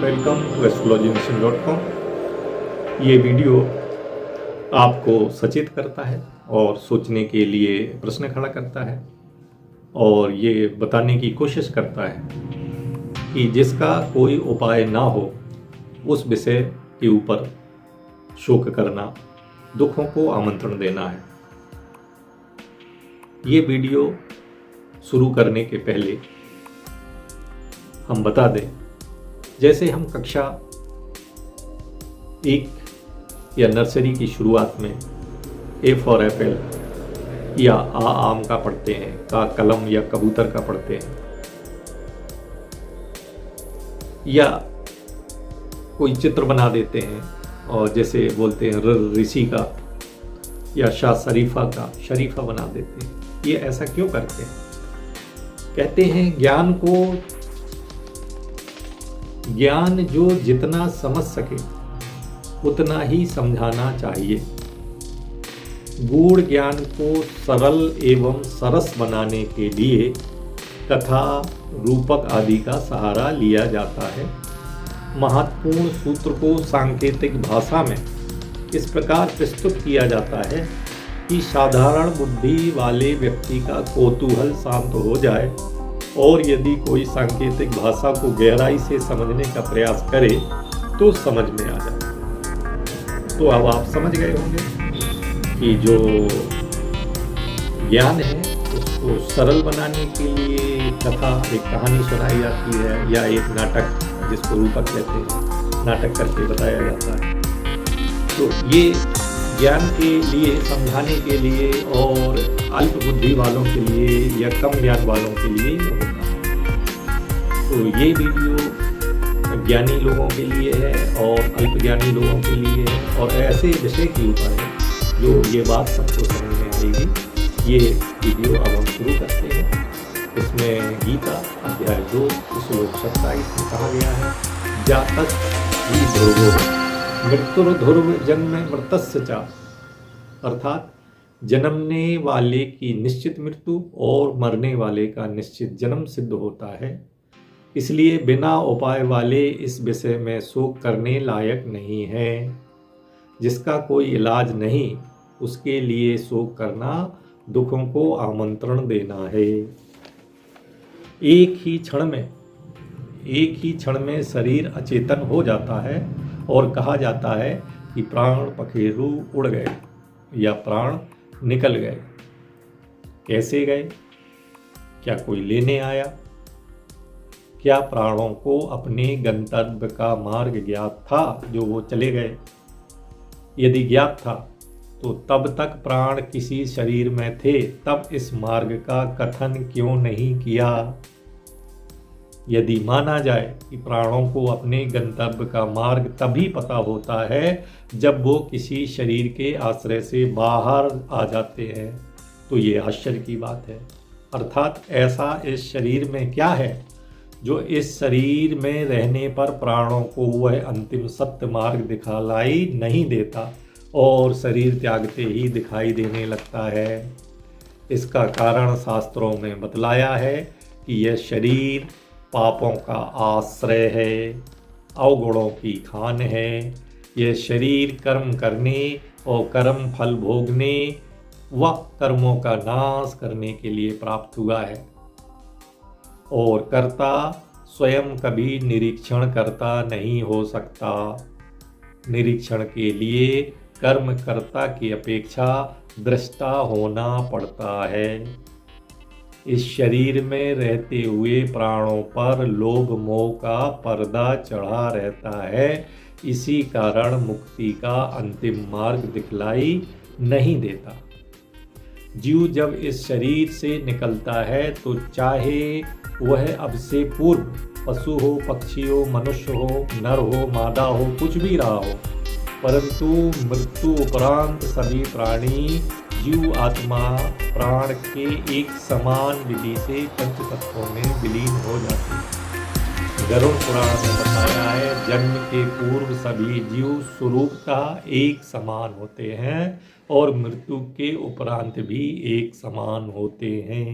Welcome to astrologymission.com। ये video आपको सचेत करता है और सोचने के लिए प्रश्न खड़ा करता है और ये बताने की कोशिश करता है कि जिसका कोई उपाय ना हो उस विषय के ऊपर शोक करना, दुखों को आमंत्रण देना है। ये वीडियो शुरू करने के पहले हम बता दें, जैसे हम कक्षा 1 या नर्सरी की शुरुआत में ए फॉर एप्पल या आम का पढ़ते हैं, का कलम या कबूतर का पढ़ते हैं, या कोई चित्र बना देते हैं और जैसे बोलते हैं ऋषि का या शाह शरीफा का शरीफा बना देते हैं। ये ऐसा क्यों करते हैं? कहते हैं ज्ञान जो जितना समझ सके उतना ही समझाना चाहिए। गूढ़ ज्ञान को सरल एवं सरस बनाने के लिए कथा, रूपक आदि का सहारा लिया जाता है। महत्वपूर्ण सूत्र को सांकेतिक भाषा में इस प्रकार प्रस्तुत किया जाता है कि साधारण बुद्धि वाले व्यक्ति का कौतूहल शांत हो जाए और यदि कोई सांकेतिक भाषा को गहराई से समझने का प्रयास करे तो समझ में आ जाए। तो अब आप समझ गए होंगे कि जो ज्ञान है उसको सरल बनाने के लिए कथा, एक कहानी सुनाई जाती है या एक नाटक, जिसको रूपक कहते हैं, नाटक करके बताया जाता है। तो ये ज्ञान के लिए, समझाने के लिए और अल्प बुद्धि वालों के लिए या कम ज्ञान वालों के लिए होता है। तो ये वीडियो ज्ञानी लोगों के लिए है और अल्प ज्ञानी लोगों के लिए है और ऐसे विषय के ऊपर है जो ये बात सबको समझ में आएगी। ये वीडियो अब हम शुरू करते हैं। इसमें गीता अध्याय 2 श्लोक 27 में कहा गया है, जातक ही ध्रुवो मृत्युर्ध्रुव जन्म मृतस्य च, अर्थात जन्मने वाले की निश्चित मृत्यु और मरने वाले का निश्चित जन्म सिद्ध होता है। इसलिए बिना उपाय वाले इस विषय में शोक करने लायक नहीं है। जिसका कोई इलाज नहीं उसके लिए शोक करना दुखों को आमंत्रण देना है। एक ही क्षण में शरीर अचेतन हो जाता है और कहा जाता है कि प्राण पखेरु उड़ गए या प्राण निकल गए। कैसे गए? क्या कोई लेने आया? क्या प्राणों को अपने गंतव्य का मार्ग ज्ञात था जो वो चले गए? यदि ज्ञात था तो तब तक प्राण किसी शरीर में थे, तब इस मार्ग का कथन क्यों नहीं किया? यदि माना जाए कि प्राणों को अपने गंतव्य का मार्ग तभी पता होता है जब वो किसी शरीर के आश्रय से बाहर आ जाते हैं, तो ये आश्चर्य की बात है। अर्थात ऐसा इस शरीर में क्या है जो इस शरीर में रहने पर प्राणों को वह अंतिम सत्य मार्ग दिखलाई नहीं देता और शरीर त्यागते ही दिखाई देने लगता है? इसका कारण शास्त्रों में बतलाया है कि यह शरीर पापों का आश्रय है, अवगुणों की खान है। यह शरीर कर्म करने और कर्म फल भोगने व कर्मों का नाश करने के लिए प्राप्त हुआ है और कर्ता स्वयं कभी निरीक्षण करता नहीं हो सकता। निरीक्षण के लिए कर्मकर्ता की अपेक्षा दृष्टा होना पड़ता है। इस शरीर में रहते हुए प्राणों पर लोभ मोह का पर्दा चढ़ा रहता है। इसी कारण मुक्ति का अंतिम मार्ग दिखलाई नहीं देता। जीव जब इस शरीर से निकलता है तो चाहे वह अब से पूर्व पशु हो, पक्षी हो, मनुष्य हो, नर हो, मादा हो, कुछ भी रहा हो, परंतु मृत्यु उपरांत सभी प्राणी जीव आत्मा प्राण के एक समान विधि से पंच तत्वों में विलीन हो जाते हैं। गरुड़ पुराण में बताया है, जन्म के पूर्व सभी जीव स्वरूपतः एक समान होते हैं और मृत्यु के उपरांत भी एक समान होते हैं।